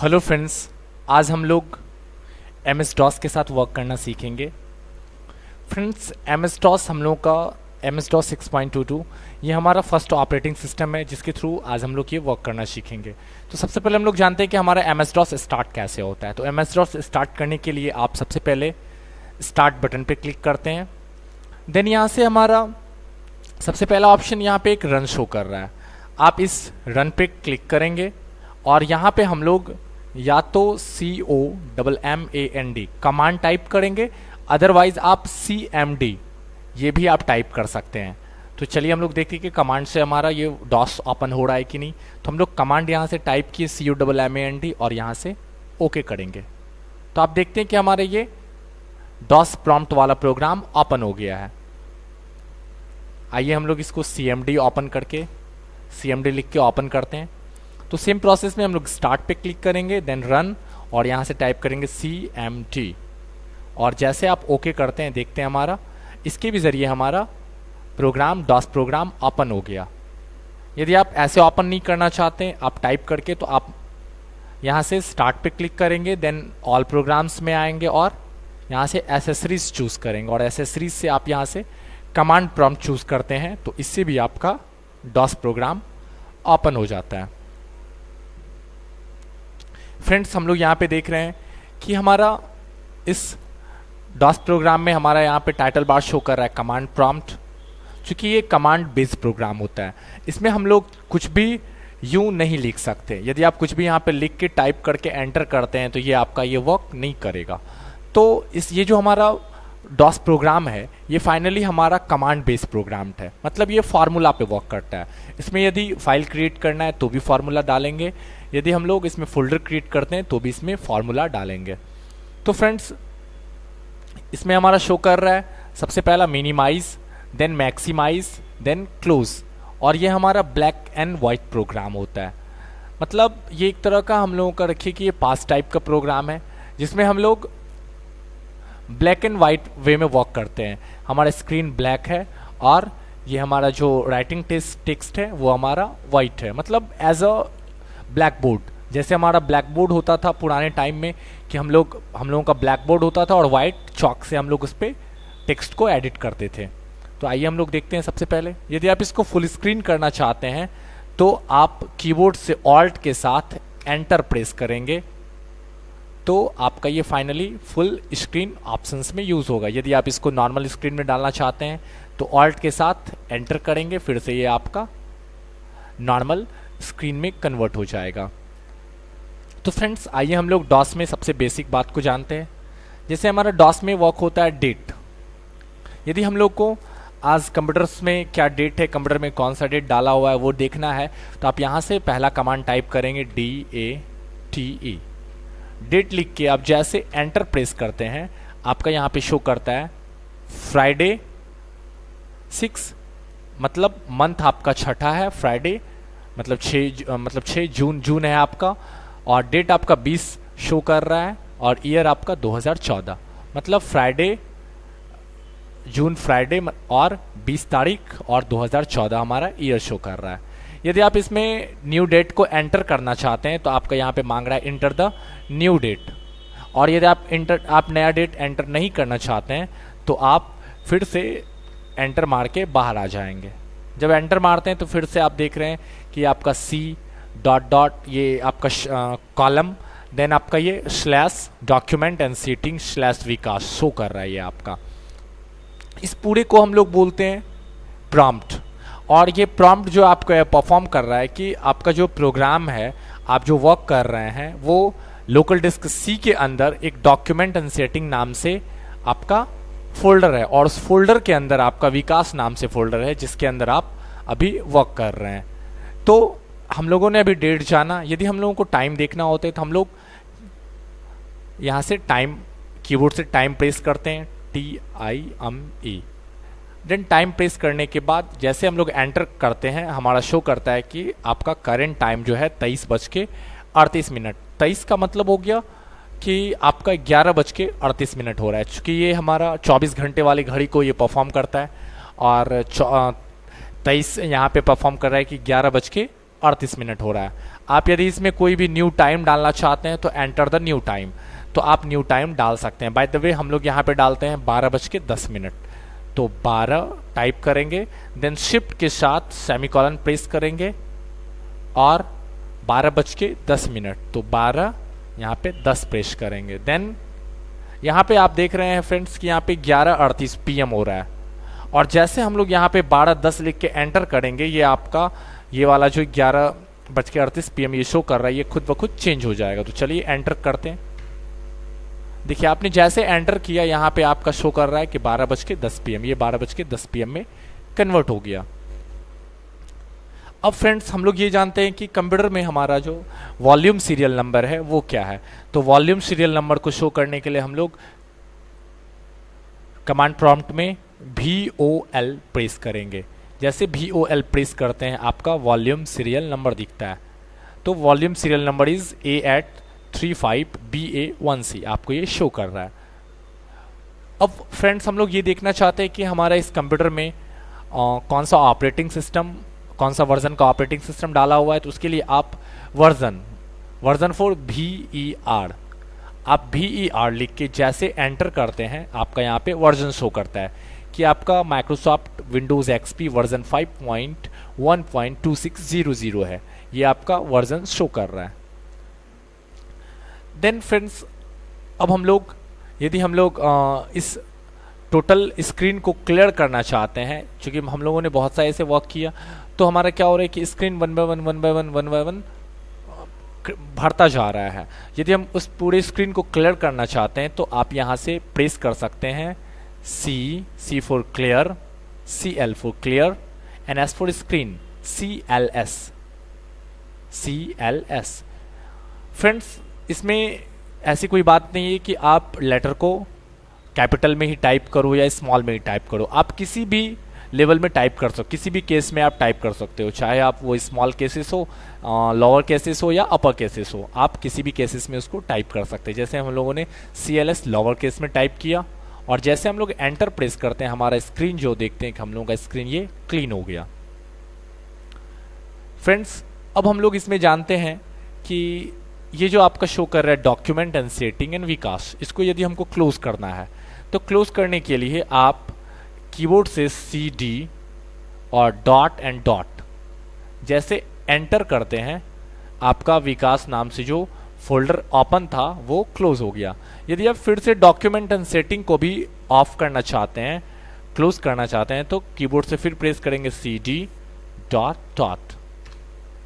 Hello friends, आज हम लोग एम एस डॉस के साथ वर्क करना सीखेंगे। फ्रेंड्स, एम एस डॉस हम लोग का एम एस डॉस 6.22 ये हमारा फर्स्ट ऑपरेटिंग सिस्टम है जिसके थ्रू आज हम लोग ये वर्क करना सीखेंगे। तो सबसे पहले हम लोग जानते हैं कि हमारा एम एस डॉस स्टार्ट कैसे होता है। तो एम एस डॉस स्टार्ट करने के लिए आप सबसे पहले स्टार्ट बटन पे क्लिक करते हैं। देन यहाँ से हमारा सबसे पहला ऑप्शन यहाँ पे एक रन शो कर रहा है। आप इस रन पे क्लिक करेंगे और यहाँ पे हम लोग या तो COMMAND कमांड टाइप करेंगे, अदरवाइज आप CMD ये भी आप टाइप कर सकते हैं। तो चलिए हम लोग देखते हैं कि कमांड से हमारा ये डॉस ओपन हो रहा है कि नहीं। तो हम लोग कमांड यहाँ से टाइप किए COMMAND और यहाँ से ओके करेंगे। तो आप देखते हैं कि हमारे ये डॉस प्रॉम्प्ट वाला प्रोग्राम ओपन हो गया है। आइए हम लोग इसको CMD ओपन करके CMD लिख के ओपन करते हैं। तो सेम प्रोसेस में हम लोग स्टार्ट पे क्लिक करेंगे, देन रन और यहाँ से टाइप करेंगे CMD और जैसे आप ओके करते हैं देखते हैं हमारा इसके भी ज़रिए हमारा प्रोग्राम डॉस प्रोग्राम ओपन हो गया। यदि आप ऐसे ओपन नहीं करना चाहते हैं आप टाइप करके, तो आप यहाँ से स्टार्ट पे क्लिक करेंगे, देन ऑल प्रोग्राम्स में आएंगे और यहाँ से एसेसरीज चूज़ करेंगे और एसेसरीज से आप यहाँ से कमांड प्रॉम्प्ट चूज़ करते हैं। तो इससे भी आपका डॉस प्रोग्राम ओपन हो जाता है। फ्रेंड्स, हम लोग यहाँ पे देख रहे हैं कि हमारा इस डॉस प्रोग्राम में हमारा यहाँ पे टाइटल बार शो कर रहा है कमांड प्रॉम्प्ट। चूँकि ये कमांड बेस्ड प्रोग्राम होता है, इसमें हम लोग कुछ भी यूँ नहीं लिख सकते। यदि आप कुछ भी यहाँ पे लिख के टाइप करके एंटर करते हैं तो ये आपका ये वर्क नहीं करेगा। तो ये जो हमारा डॉस प्रोग्राम है ये फाइनली हमारा कमांड बेस्ड प्रोग्राम है, मतलब ये फार्मूला पे वर्क करता है। इसमें यदि फाइल क्रिएट करना है तो भी फार्मूला डालेंगे, यदि हम लोग इसमें फोल्डर क्रिएट करते हैं तो भी इसमें फार्मूला डालेंगे। तो फ्रेंड्स, इसमें हमारा शो कर रहा है सबसे पहला minimize, then maximize, then close और ये हमारा ब्लैक एंड वाइट प्रोग्राम होता है। मतलब ये एक तरह का हम लोगों का रखिए कि ये पास टाइप का प्रोग्राम है जिसमें हम लोग ब्लैक एंड वाइट वे में वर्क करते हैं। हमारा स्क्रीन ब्लैक है और ये हमारा जो राइटिंग टेक्स्ट है वो हमारा वाइट है, मतलब एज अ ब्लैक बोर्ड। जैसे हमारा ब्लैक बोर्ड होता था पुराने टाइम में कि हम लोगों का ब्लैक बोर्ड होता था और वाइट चॉक से हम लोग उस पर टेक्स्ट को एडिट करते थे। तो आइए हम लोग देखते हैं। सबसे पहले यदि आप इसको फुल स्क्रीन करना चाहते हैं तो आप कीबोर्ड से ऑल्ट के साथ एंटर प्रेस करेंगे तो आपका ये फाइनली फुल स्क्रीन ऑप्शंस में यूज़ होगा। यदि आप इसको नॉर्मल स्क्रीन में डालना चाहते हैं तो ऑल्ट के साथ एंटर करेंगे, फिर से ये आपका नॉर्मल स्क्रीन में कन्वर्ट हो जाएगा। तो फ्रेंड्स, आइए हम लोग डॉस में सबसे बेसिक बात को जानते हैं। जैसे हमारा डॉस में वर्क होता है डेट। यदि हम लोग को आज कंप्यूटर्स में क्या डेट है, कंप्यूटर में कौन सा डेट डाला हुआ है वो देखना है, तो आप यहाँ से पहला कमांड टाइप करेंगे DATE, डेट लिख के आप जैसे एंटर प्रेस करते हैं आपका यहाँ पे शो करता है फ्राइडे 6, मतलब मंथ आपका छठा है, फ्राइडे मतलब 6 जून है आपका, और डेट आपका 20 शो कर रहा है और ईयर आपका 2014, मतलब जून फ्राइडे और 20 तारीख और 2014 हमारा ईयर शो कर रहा है। यदि आप इसमें न्यू डेट को एंटर करना चाहते हैं तो आपका यहाँ पे मांग रहा है इंटर द न्यू डेट, और यदि आप नया डेट एंटर नहीं करना चाहते हैं तो आप फिर से एंटर मार के बाहर आ जाएंगे। जब एंटर मारते हैं तो फिर से आप देख रहे हैं कि आपका C ... ये आपका कॉलम, देन आपका ये slash document and setting slash Vikas show कर रहा है ये आपका। इस पूरे को हम लोग बोलते हैं प्रॉम्प्ट। और ये प्रॉम्प्ट जो आपको परफॉर्म कर रहा है कि आपका जो प्रोग्राम है, आप जो वर्क कर रहे हैं वो लोकल डिस्क C के अंदर एक डॉक्यूमेंट एंड सेटिंग नाम से आपका फोल्डर है और उस फोल्डर के अंदर आपका विकास नाम से फोल्डर है जिसके अंदर आप अभी वर्क कर रहे हैं। तो हम लोगों ने अभी डेट जाना। यदि हम लोगों को टाइम देखना होता है तो हम लोग यहाँ से टाइम कीबोर्ड से टाइम प्रेस करते हैं TIME, देन टाइम प्रेस करने के बाद जैसे हम लोग एंटर करते हैं हमारा शो करता है कि आपका करेंट टाइम जो है 23:38। 23 का मतलब हो गया कि आपका 11:38 हो रहा है, चूँकि ये हमारा 24 घंटे वाली घड़ी को ये परफॉर्म करता है और 23 यहाँ पे परफॉर्म कर रहा है कि 11:38 हो रहा है। आप यदि इसमें कोई भी न्यू टाइम डालना चाहते हैं तो एंटर द न्यू टाइम, तो आप न्यू टाइम डाल सकते हैं। बाय द वे हम लोग यहाँ पे डालते हैं 12:10, तो 12 टाइप करेंगे, देन शिफ्ट के साथ सेमीकोलन प्रेस करेंगे और 12:10, तो 12 यहाँ पे 10 प्रेस करेंगे। देन यहाँ पे आप देख रहे हैं फ्रेंड्स कि यहाँ पे 11:38 PM हो रहा है, और जैसे हम लोग यहाँ पे 12:10 लिख के एंटर करेंगे, ये आपका ये वाला जो 11:38 PM ये शो कर रहा है, ये खुद ब खुद चेंज हो जाएगा। तो चलिए एंटर करते हैं। देखिए आपने जैसे एंटर किया यहाँ पे आपका शो कर रहा है कि 12:10 PM, ये 12:10 PM में कन्वर्ट हो गया। अब फ्रेंड्स हम लोग ये जानते हैं कि कंप्यूटर में हमारा जो वॉल्यूम सीरियल नंबर है वो क्या है। तो वॉल्यूम सीरियल नंबर को शो करने के लिए हम लोग कमांड प्रॉम्प्ट में VOL प्रेस करेंगे। जैसे VOL प्रेस करते हैं आपका वॉल्यूम सीरियल नंबर दिखता है। तो volume serial number is A835BA1C, आपको ये शो कर रहा है। अब फ्रेंड्स हम लोग ये देखना चाहते हैं कि हमारा इस कंप्यूटर में कौन सा ऑपरेटिंग सिस्टम, कौन सा वर्जन का ऑपरेटिंग सिस्टम डाला हुआ है। तो उसके लिए आप वर्जन फॉर VER, आप VER लिख के जैसे एंटर करते हैं आपका यहाँ पे वर्जन शो करता है कि आपका माइक्रोसॉफ्ट विंडोज XP वर्जन 5.1.2600 है, ये आपका वर्जन शो कर रहा है। देन फ्रेंड्स अब हम लोग यदि हम लोग इस टोटल स्क्रीन को क्लियर करना चाहते हैं, क्योंकि हम लोगों ने बहुत सारे ऐसे वर्क किया, तो हमारा क्या हो रहा है कि स्क्रीन वन बाय वन भरता जा रहा है। यदि हम उस पूरे स्क्रीन को क्लियर करना चाहते हैं तो आप यहाँ से प्रेस कर सकते हैं C for clear, CL for clear, and S for screen, CLS। Friends इसमें ऐसी कोई बात नहीं है कि आप लेटर को कैपिटल में ही टाइप करो या स्मॉल में ही टाइप करो, आप किसी भी लेवल में टाइप कर सकते हो, किसी भी केस में आप टाइप कर सकते हो, चाहे आप वो स्मॉल केसेस हो, लोअर केसेस हो या अपर केसेस हो, आप किसी भी केसेस में उसको टाइप कर सकते हैं। जैसे हम लोगों ने CLS लोअर केस में टाइप किया, और जैसे हम लोग एंटर प्रेस करते हैं हमारा स्क्रीन जो देखते हैं कि हम लोगों का स्क्रीन ये क्लीन हो गया। फ्रेंड्स अब हम लोग इसमें जानते हैं कि ये जो आपका शो कर रहा है डॉक्यूमेंट एंड सेटिंग एंड विकास, इसको यदि हमको क्लोज करना है तो क्लोज करने के लिए आप कीबोर्ड से CD और डॉट एंड डॉट जैसे एंटर करते हैं, आपका विकास नाम से जो फोल्डर ओपन था वो क्लोज हो गया। यदि आप फिर से डॉक्यूमेंट एंड सेटिंग को भी ऑफ करना चाहते हैं, क्लोज करना चाहते हैं, तो कीबोर्ड से फिर प्रेस करेंगे CD डॉट डॉट।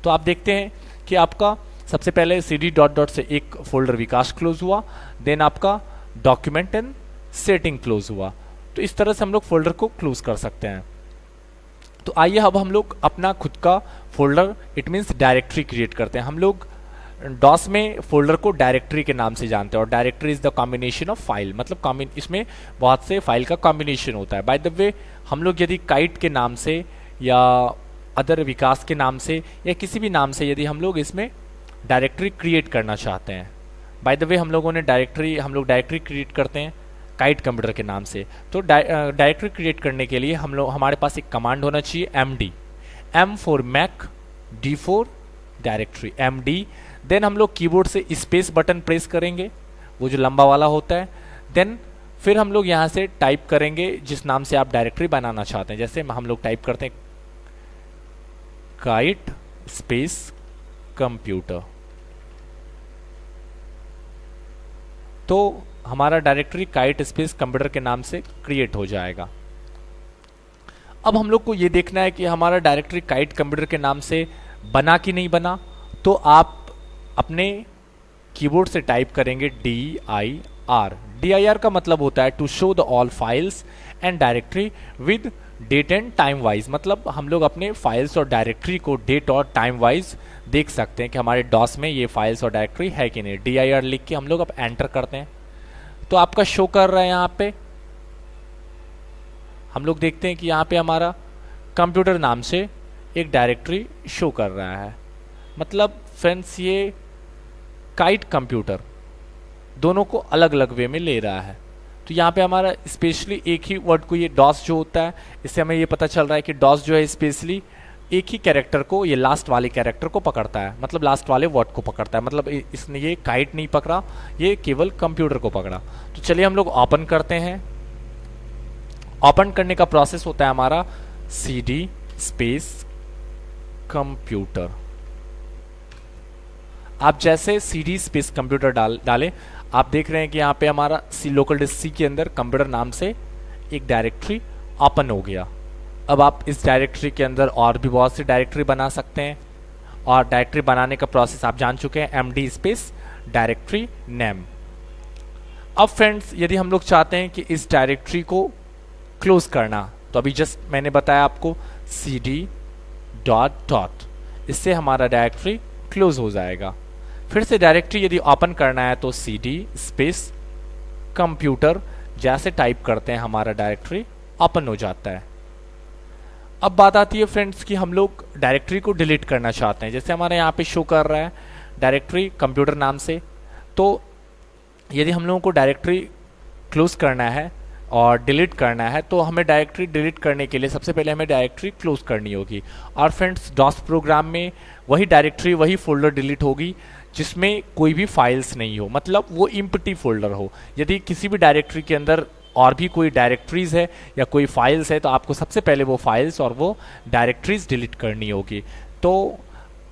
तो आप देखते हैं कि आपका सबसे पहले CD डॉट डॉट से एक फोल्डर विकास क्लोज हुआ, देन आपका डॉक्यूमेंट एंड सेटिंग क्लोज हुआ। तो इस तरह से हम लोग फोल्डर को क्लोज कर सकते हैं। तो आइए अब हम लोग अपना खुद का folder, it means directory create करते हैं। हम लोग डॉस में फोल्डर को डायरेक्टरी के नाम से जानते हैं, और directory is the combination of file, मतलब इसमें बहुत से फाइल का कॉम्बिनेशन होता है। बाय द वे हम लोग यदि काइट के नाम से या अदर विकास के नाम से या किसी भी नाम से यदि हम लोग इसमें डायरेक्टरी क्रिएट करना चाहते हैं, बाय द वे हम लोग डायरेक्टरी क्रिएट करते हैं काइट कंप्यूटर के नाम से। तो डायरेक्टरी क्रिएट करने के लिए हमारे पास एक कमांड होना चाहिए MD, M for make, D for directory, MD। Then हम लोग कीबोर्ड से स्पेस बटन प्रेस करेंगे, वो जो लंबा वाला होता है। देन फिर हम लोग यहाँ से टाइप करेंगे जिस नाम से आप डायरेक्टरी बनाना चाहते हैं। जैसे हम लोग टाइप करते हैं काइट स्पेस कंप्यूटर, तो हमारा डायरेक्टरी काइट स्पेस कंप्यूटर के नाम से क्रिएट हो जाएगा। अब हम लोग को ये देखना है कि हमारा डायरेक्टरी काइट कंप्यूटर के नाम से बना कि नहीं बना। तो आप अपने कीबोर्ड से टाइप करेंगे DIR। DIR का मतलब होता है to show the all files and directory with date and time wise, मतलब हम लोग अपने फाइल्स और डायरेक्टरी को डेट और टाइम वाइज देख सकते हैं कि हमारे डॉस में ये फाइल्स और डायरेक्टरी है कि नहीं। DIR लिख के हम लोग अब एंटर करते हैं, तो आपका शो कर रहा है यहाँ पे। हम लोग देखते हैं कि यहाँ पे हमारा कंप्यूटर नाम से एक डायरेक्टरी शो कर रहा है, मतलब फ्रेंड्स ये काइट कंप्यूटर दोनों को अलग अलग वे में ले रहा है। तो यहाँ पे हमारा स्पेशली एक ही वर्ड को, ये डॉस जो होता है, इससे हमें ये पता चल रहा है कि डॉस जो है स्पेशली एक ही कैरेक्टर को, ये लास्ट वाले कैरेक्टर को पकड़ता है, मतलब लास्ट वाले वर्ड को पकड़ता है, मतलब इसने ये काइट नहीं पकड़ा, ये केवल कंप्यूटर को पकड़ा। तो चलिए हम लोग ओपन करते हैं। ओपन करने का प्रोसेस होता है हमारा cd स्पेस कंप्यूटर। आप जैसे cd स्पेस कंप्यूटर डालें, आप देख रहे हैं कि यहाँ पे हमारा लोकल डिस्क सी के अंदर कंप्यूटर नाम से एक डायरेक्टरी ओपन हो गया। अब आप इस डायरेक्टरी के अंदर और भी बहुत सी डायरेक्टरी बना सकते हैं, और डायरेक्टरी बनाने का प्रोसेस आप जान चुके हैं, md स्पेस डायरेक्टरी नेम। अब फ्रेंड्स, यदि हम लोग चाहते हैं कि इस डायरेक्टरी को क्लोज करना, तो अभी जस्ट मैंने बताया आपको cd डॉट, इससे हमारा डायरेक्टरी क्लोज हो जाएगा। फिर से डायरेक्टरी यदि ओपन करना है तो cd स्पेस कंप्यूटर जैसे टाइप करते हैं, हमारा डायरेक्टरी ओपन हो जाता है। अब बात आती है फ्रेंड्स कि हम लोग डायरेक्टरी को डिलीट करना चाहते हैं। जैसे हमारे यहाँ पे शो कर रहा है डायरेक्टरी कंप्यूटर नाम से, तो यदि हम लोगों को डायरेक्टरी क्लोज करना है और डिलीट करना है, तो हमें डायरेक्टरी डिलीट करने के लिए सबसे पहले हमें डायरेक्टरी क्लोज करनी होगी। और फ्रेंड्स, डॉस प्रोग्राम में वही डायरेक्टरी, वही फोल्डर डिलीट होगी जिसमें कोई भी फाइल्स नहीं हो, मतलब वो इम्प्टी फोल्डर हो। यदि किसी भी डायरेक्टरी के अंदर और भी कोई डायरेक्टरीज है या कोई फाइल्स है, तो आपको सबसे पहले वो फाइल्स और वो डायरेक्टरीज डिलीट करनी होगी। तो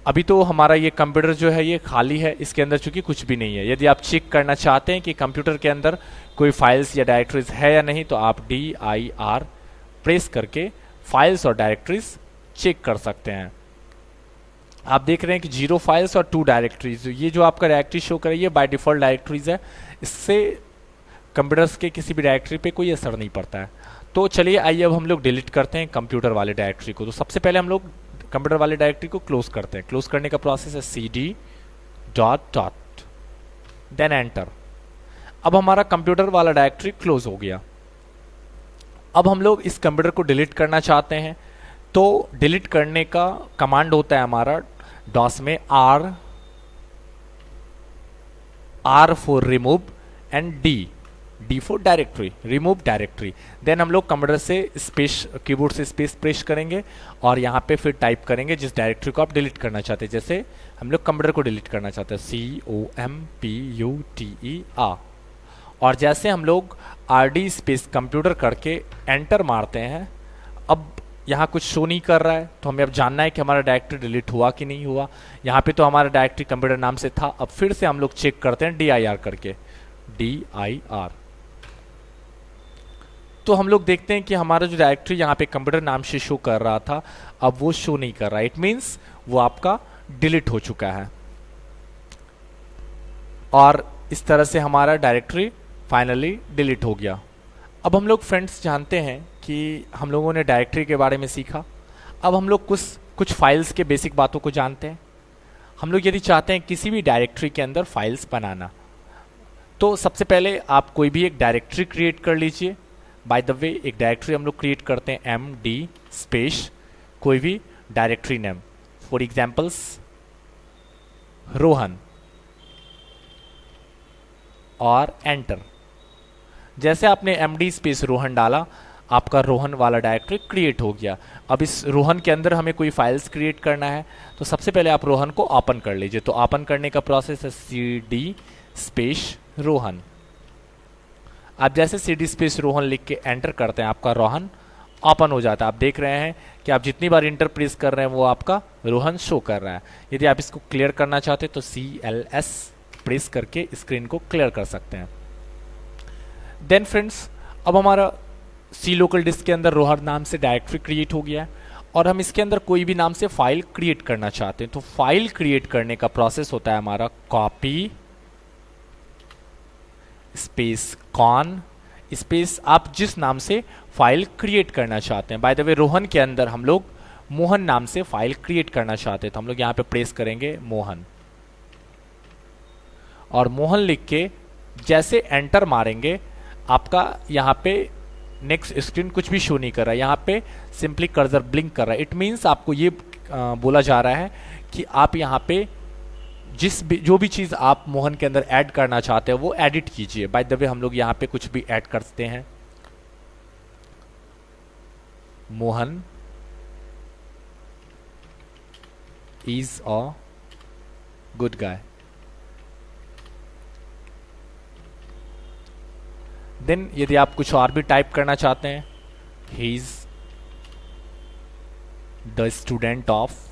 अभी तो हमारा ये कंप्यूटर जो है ये खाली है, इसके अंदर चूंकि कुछ भी नहीं है। यदि आप चेक करना चाहते हैं कि कंप्यूटर के अंदर कोई फाइल्स या डायरेक्टरीज है या नहीं, तो आप dir प्रेस करके फाइल्स और डायरेक्टरीज चेक कर सकते हैं। आप देख रहे हैं कि 0 फाइल्स और 2 डायरेक्टरीज, ये जो आपका डायरेक्टरी शो कर रही है बाय डिफॉल्ट डायरेक्टरीज है, इससे कंप्यूटर्स के किसी भी डायरेक्टरी पे कोई असर नहीं पड़ता है। तो चलिए आइए अब हम लोग डिलीट करते हैं कंप्यूटर वाले डायरेक्टरी को। तो सबसे पहले हम लोग कंप्यूटर वाले डायरेक्टरी को क्लोज करते हैं। क्लोज करने का प्रोसेस है cd डॉट, देन एंटर। अब हमारा कंप्यूटर वाला डायरेक्टरी क्लोज हो गया। अब हम लोग इस कंप्यूटर को डिलीट करना चाहते हैं, तो डिलीट करने का कमांड होता है हमारा डॉस में R for remove and D for directory, remove directory. Then हम लोग कंप्यूटर से स्पेस, कीबोर्ड से स्पेस प्रेस करेंगे और यहाँ पे फिर टाइप करेंगे जिस डायरेक्टरी को आप डिलीट करना चाहते हैं। जैसे हम लोग कंप्यूटर को डिलीट करना चाहते हैं COMPUTER, और जैसे हम लोग RD स्पेस कंप्यूटर करके एंटर मारते हैं, अब यहाँ कुछ शो नहीं कर रहा है, तो हमें अब जानना है कि हमारा डायरेक्टरी डिलीट हुआ कि नहीं हुआ। यहाँ पे तो हमारा डायरेक्टरी कंप्यूटर नाम से था। अब फिर से हम लोग चेक करते हैं dir करके, dir, तो हम लोग देखते हैं कि हमारा जो डायरेक्टरी यहाँ पे कंप्यूटर नाम से शो कर रहा था, अब वो शो नहीं कर रहा है। इट मीन्स वो आपका डिलीट हो चुका है। और इस तरह से हमारा डायरेक्टरी फाइनली डिलीट हो गया। अब हम लोग फ्रेंड्स जानते हैं कि हम लोगों ने डायरेक्टरी के बारे में सीखा। अब हम लोग कुछ फाइल्स के बेसिक बातों को जानते हैं। हम लोग यदि चाहते हैं किसी भी डायरेक्टरी के अंदर फाइल्स बनाना, तो सबसे पहले आप कोई भी एक डायरेक्टरी क्रिएट कर लीजिए। बाय द वे, एक डायरेक्टरी हम लोग क्रिएट करते हैं md स्पेस कोई भी directory name, for examples Rohan, और एंटर। जैसे आपने md स्पेस रोहन डाला, आपका रोहन वाला डायरेक्टरी क्रिएट हो गया। अब इस रोहन के अंदर हमें कोई फाइल्स क्रिएट करना है, तो सबसे पहले आप रोहन को ओपन कर लीजिए। तो ओपन करने का प्रोसेस है cd स्पेस रोहन। आप जैसे cd स्पेस रोहन लिख के एंटर करते हैं, आपका रोहन ओपन हो जाता है। आप देख रहे हैं कि आप जितनी बार इंटर प्रेस कर रहे हैं वो आपका रोहन शो कर रहा है। यदि आप इसको क्लियर करना चाहते हैं तो CLS प्रेस करके स्क्रीन को क्लियर कर सकते हैं। देन फ्रेंड्स, अब हमारा सी लोकल डिस्क के अंदर रोहन नाम से डायरेक्टरी क्रिएट हो गया है, और हम इसके अंदर कोई भी नाम से फाइल क्रिएट करना चाहते हैं। तो फाइल क्रिएट करने का प्रोसेस होता है हमारा कॉपी स्पेस कॉन स्पेस आप जिस नाम से फाइल क्रिएट करना चाहते हैं। बाय द वे, रोहन के अंदर हम लोग मोहन नाम से फाइल क्रिएट करना चाहते हैं, तो हम लोग यहाँ पे प्रेस करेंगे मोहन, और मोहन लिख के जैसे एंटर मारेंगे, आपका यहाँ पे नेक्स्ट स्क्रीन कुछ भी शो नहीं कर रहा है, यहाँ पे सिंपली कर्सर ब्लिंक कर रहा है। इट मीन्स आपको ये बोला जा रहा है कि आप यहाँ पे जो भी चीज़ आप मोहन के अंदर ऐड करना चाहते हैं वो एडिट कीजिए। बाय द वे, हम लोग यहाँ पे कुछ भी ऐड करते हैं, Mohan is a good guy. Then यदि आप कुछ और भी टाइप करना चाहते हैं, he is the student of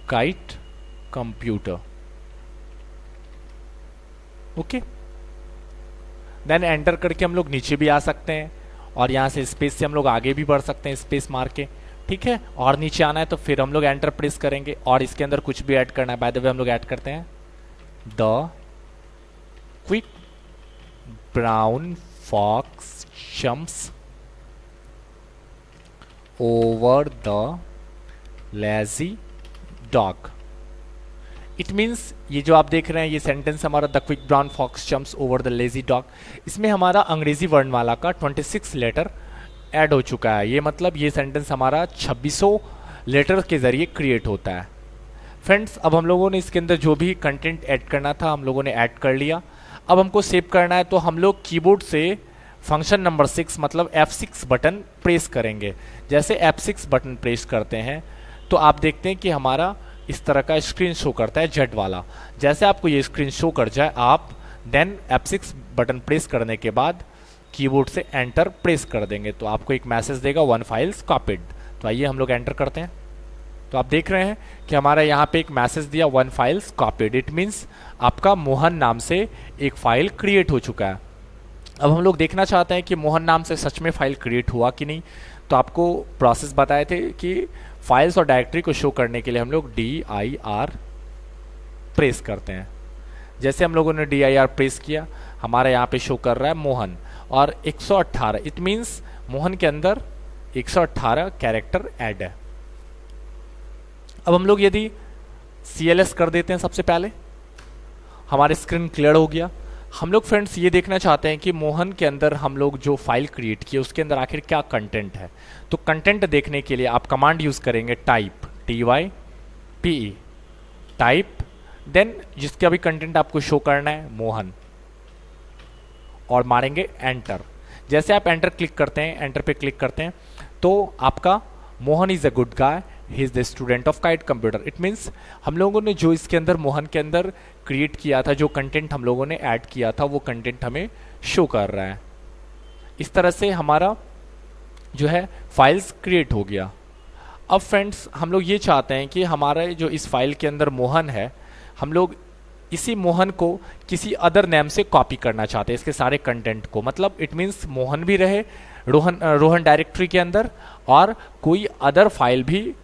Kite computer. Okay, then enter करके हम लोग नीचे भी आ सकते हैं और यहां से स्पेस से हम लोग आगे भी बढ़ सकते हैं, स्पेस मार के। ठीक है, और नीचे आना है तो फिर हम लोग एंटर प्रेस करेंगे और इसके अंदर कुछ भी ऐड करना है। बाय द वे हम लोग ऐड करते हैं the quick brown fox jumps over the lazy dog. It means ये जो आप देख रहे हैं ये सेंटेंस हमारा the quick brown fox jumps over the lazy dog, इसमें हमारा अंग्रेजी वर्णमाला का 26 लेटर ऐड हो चुका है। ये मतलब ये सेंटेंस हमारा 2600 लेटर के जरिए क्रिएट होता है। फ्रेंड्स, अब हम लोगों ने इसके अंदर जो भी कंटेंट ऐड करना था हम लोगों ने ऐड कर लिया। अब हमको सेव करना है तो हम लोग कीबोर्ड से फंक्शन नंबर 6 मतलब F6 बटन प्रेस करेंगे। जैसे F6 बटन प्रेस करते हैं तो आप देखते हैं कि हमारा इस तरह का स्क्रीन शो करता है जेड वाला। जैसे आपको ये स्क्रीन शो कर जाए आप देन F6 बटन प्रेस करने के बाद कीबोर्ड से एंटर प्रेस कर देंगे तो आपको एक मैसेज देगा 1 फाइल्स कॉपीड। तो आइए हम लोग एंटर करते हैं तो आप देख रहे हैं कि हमारा यहाँ पे एक मैसेज दिया 1 फाइल्स कॉपीड। इट मीन्स आपका मोहन नाम से एक फाइल क्रिएट हो चुका है। अब हम लोग देखना चाहते हैं कि मोहन नाम से सच में फाइल क्रिएट हुआ कि नहीं। तो आपको प्रोसेस बताए थे कि फाइल्स और डायरेक्टरी को शो करने के लिए हम लोग DIR प्रेस करते हैं। जैसे हम लोगों ने DIR प्रेस किया हमारा यहाँ पे शो कर रहा है मोहन और 118। इट मीन्स मोहन के अंदर 118 कैरेक्टर ऐड है। अब हम लोग यदि CLS कर देते हैं सबसे पहले, हमारे स्क्रीन क्लियर हो गया। हम लोग फ्रेंड्स ये देखना चाहते हैं कि मोहन के अंदर हम लोग जो फाइल क्रिएट किए उसके अंदर आखिर क्या कंटेंट है। तो कंटेंट देखने के लिए आप कमांड यूज करेंगे टाइप TYPE टाइप, देन जिसका भी कंटेंट आपको शो करना है मोहन और मारेंगे एंटर। जैसे आप एंटर क्लिक करते हैं, एंटर पे क्लिक करते हैं तो आपका Mohan is a good guy, he is the student of Kite computer. It means हम लोगों ने जो इसके अंदर मोहन के अंदर क्रिएट किया था, जो कंटेंट हम लोगों ने ऐड किया था वो कंटेंट हमें शो कर रहा है। इस तरह से हमारा जो है फाइल्स क्रिएट हो गया। अब फ्रेंड्स हम लोग ये चाहते हैं कि हमारा जो इस फाइल के अंदर मोहन है हम लोग इसी मोहन को किसी अदर नेम से कॉपी करना चाहते हैं, इसके सारे कंटेंट को। मतलब इट मीन्स मोहन भी रहे रोहन डायरेक्टरी के अंदर और कोई अदर फाइल भी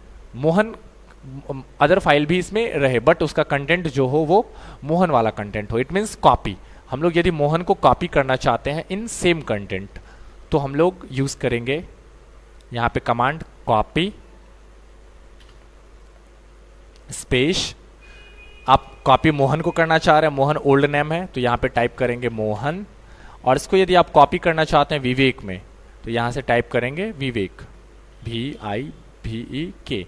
अदर फाइल भी इसमें रहे, बट उसका कंटेंट जो हो वो मोहन वाला कंटेंट हो। It means copy. हम लोग यदि मोहन को कॉपी करना चाहते हैं इन सेम कंटेंट तो हम लोग यूज करेंगे यहाँ पे कमांड कॉपी स्पेस। आप कॉपी मोहन को करना चाह रहे हैं, मोहन ओल्ड नेम है तो यहाँ पे टाइप करेंगे मोहन, और इसको यदि आप कॉपी करना चाहते हैं विवेक में तो यहाँ से टाइप करेंगे Vivek VIVEK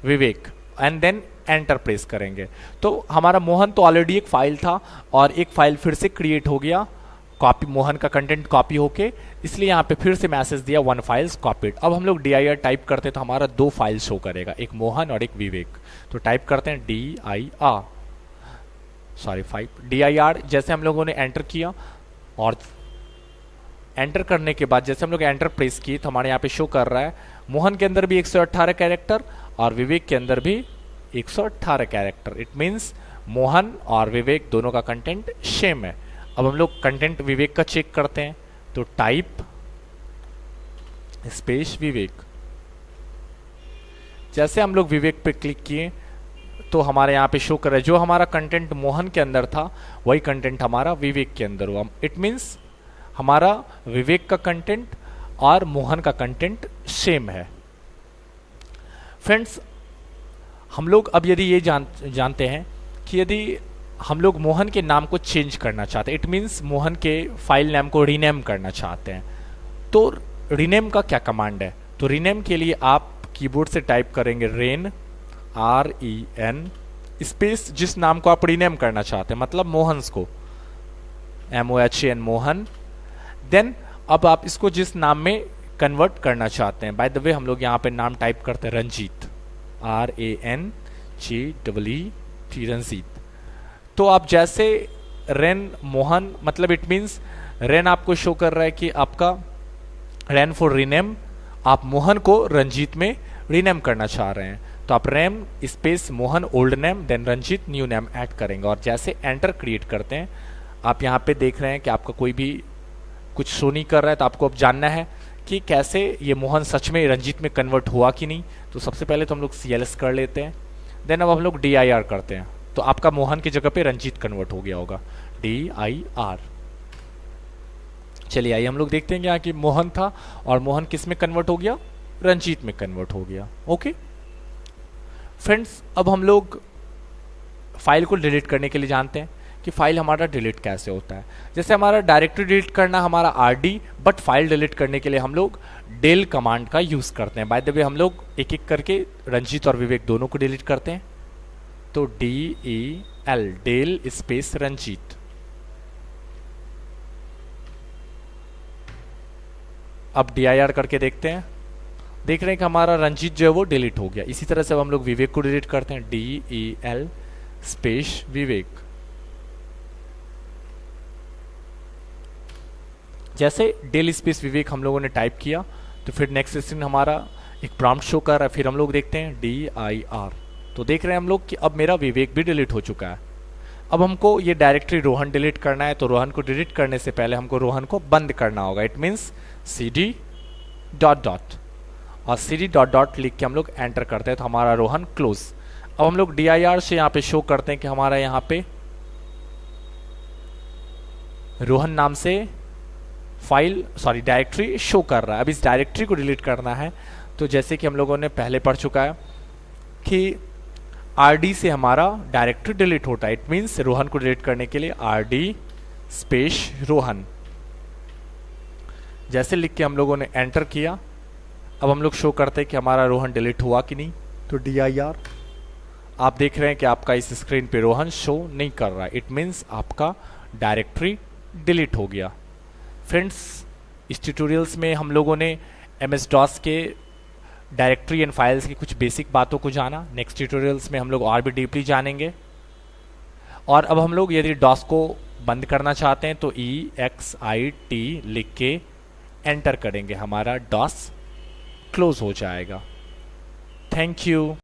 Vivek and then enter press करेंगे। तो हमारा मोहन तो ऑलरेडी एक फाइल था और एक फाइल फिर से क्रिएट हो गया कॉपी, मोहन का कंटेंट कॉपी होके, इसलिए यहाँ पे फिर से मैसेज दिया 1 फाइल्स कॉपीड। अब हम लोग DIR टाइप करते हैं तो हमारा 2 फाइल शो करेगा, एक मोहन और एक विवेक। तो टाइप करते हैं DIR। जैसे हम लोगों ने एंटर किया और एंटर करने के बाद जैसे हम लोग एंटर प्रेस किए तो हमारे यहाँ पे शो कर रहा है मोहन के अंदर भी 118 कैरेक्टर और विवेक के अंदर भी 118 कैरेक्टर। इट मीन्स मोहन और विवेक दोनों का कंटेंट सेम है। अब हम लोग कंटेंट विवेक का चेक करते हैं तो टाइप स्पेस विवेक। जैसे हम लोग विवेक पे क्लिक किए तो हमारे यहाँ पे शो कर रहा है जो हमारा कंटेंट मोहन के अंदर था वही कंटेंट हमारा विवेक के अंदर हुआ। इट मीन्स हमारा विवेक का कंटेंट और मोहन का कंटेंट सेम है। फ्रेंड्स हम लोग अब यदि ये जानते हैं कि यदि हम लोग मोहन के नाम को चेंज करना चाहते हैं, इट मीन्स मोहन के फाइल नेम को रीनेम करना चाहते हैं, तो रीनेम का क्या कमांड है। तो रीनेम के लिए आप कीबोर्ड से टाइप करेंगे REN स्पेस जिस नाम को आप रीनेम करना चाहते हैं, मतलब मोहन्स को MOHAN मोहन। देन अब आप इसको जिस नाम में कन्वर्ट करना चाहते हैं। बाय द वे हम लोग यहाँ पे नाम टाइप करते हैं रंजीत, RANJEET, रंजीत। तो आप जैसे रेन मोहन, मतलब इट मीन्स रेन आपको शो कर रहा है कि आपका रेन फॉर रीनेम, आप मोहन को रंजीत में रीनेम करना चाह रहे हैं, तो आप ren space Mohan old name then Ranjit new name add करेंगे। और जैसे एंटर क्रिएट करते हैं, आप यहाँ पे देख रहे हैं कि आपका कोई भी कुछ शो नहीं कर रहा है, तो आपको अब जानना है कि कैसे ये मोहन सच में रंजीत में कन्वर्ट हुआ कि नहीं। तो सबसे पहले तो हम लोग CLS कर लेते हैं, देन अब हम लोग DIR करते हैं, तो आपका मोहन की जगह पे रंजीत कन्वर्ट हो गया होगा, DIR। चलिए आइए हम लोग देखते हैं कि यहाँ की मोहन था और मोहन किस में कन्वर्ट हो गया, रंजीत में कन्वर्ट हो गया। ओके फ्रेंड्स, अब हम लोग फाइल को डिलीट करने के लिए जानते हैं कि फाइल हमारा डिलीट कैसे होता है। जैसे हमारा डायरेक्टरी डिलीट करना हमारा RD, बट फाइल डिलीट करने के लिए हम लोग डेल कमांड का यूज करते हैं। बाय द वे हम लोग एक एक करके रंजीत और विवेक दोनों को डिलीट करते हैं, तो DEL डेल स्पेस रंजीत। अब DIR करके देखते हैं, देख रहे हैं कि हमारा रंजीत जो है वो डिलीट हो गया। इसी तरह से अब हम लोग विवेक को डिलीट करते हैं, DEL स्पेस विवेक। जैसे डेल स्पेस विवेक हम लोगों ने टाइप किया, तो फिर नेक्स्ट स्क्रीन हमारा एक प्रॉम्प्ट शो कर रहा है। फिर हम लोग देखते हैं DIR, तो देख रहे हैं हम लोग कि अब मेरा विवेक भी डिलीट हो चुका है। अब हमको ये डायरेक्टरी रोहन डिलीट करना है, तो रोहन को डिलीट करने से पहले हमको रोहन को बंद करना होगा। It means CD dot dot, और CD डॉट डॉट लिख के हम लोग एंटर करते हैं, तो हमारा रोहन क्लोज। अब हम लोग DIR से यहाँ पे शो करते हैं कि हमारा यहाँ पे रोहन नाम से फाइल डायरेक्टरी शो कर रहा है। अब इस डायरेक्टरी को डिलीट करना है, तो जैसे कि हम लोगों ने पहले पढ़ चुका है कि RD से हमारा डायरेक्टरी डिलीट होता है। इट मीन्स रोहन को डिलीट करने के लिए RD स्पेस रोहन जैसे लिख के हम लोगों ने एंटर किया। अब हम लोग शो करते हैं कि हमारा रोहन डिलीट हुआ कि नहीं, तो DIR। आप देख रहे हैं कि आपका इस स्क्रीन पे रोहन शो नहीं कर रहा है, इट मीन्स आपका डायरेक्टरी डिलीट हो गया। फ्रेंड्स, इस ट्यूटोरियल्स में हम लोगों ने MS-DOS के डायरेक्टरी एंड फाइल्स की कुछ बेसिक बातों को जाना। नेक्स्ट ट्यूटोरियल्स में हम लोग और भी डीपली जानेंगे। और अब हम लोग यदि DOS को बंद करना चाहते हैं, तो EXIT लिख के एंटर करेंगे, हमारा DOS क्लोज हो जाएगा। Thank you.